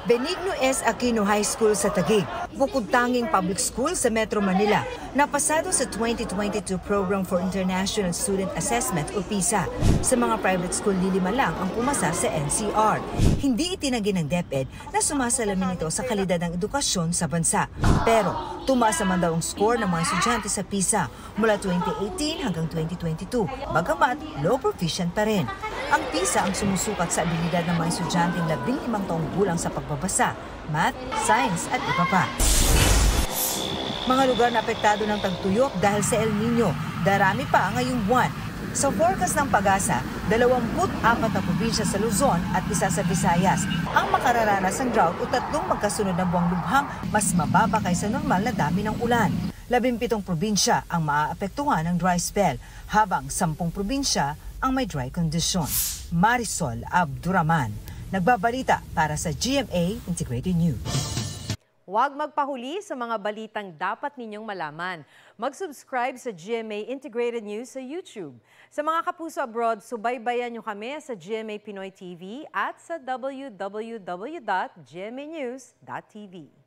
Benigno S. Aquino High School sa Taguig, bukod tanging public school sa Metro Manila, napasado sa 2022 Program for International Student Assessment o PISA. Sa mga private school, 5 lang ang pumasa sa NCR. Hindi itinanggi ng DepEd na sumasalamin ito sa kalidad ng edukasyon sa bansa. Pero tumaas naman daw ang score ng mga estudyante sa PISA mula 2018 hanggang 2022, bagamat low proficient pa rin. Ang PISA ang sumusukat sa abilidad ng mga estudyanteng 15 taong gulang sa pagbabasa, math, science at iba pa. Mga lugar na apektado ng tagtuyok dahil sa El Nino, darami pa ngayong buwan. Sa forecast ng Pag-asa, 24 na probinsya sa Luzon at isa sa Visayas ang makararanas ng drought o 3 magkasunod na buwang lubhang mas mababa kaysa normal na dami ng ulan. 17 probinsya ang maaapektuhan ng dry spell, habang 10 probinsya ang may dry condition. Marisol Abduraman, nagbabalita para sa GMA Integrated News. Huwag magpahuli sa mga balitang dapat ninyong malaman. Mag-subscribe sa GMA Integrated News sa YouTube. Sa mga kapuso abroad, subaybayan nyo kami sa GMA Pinoy TV at sa www.gmanews.tv.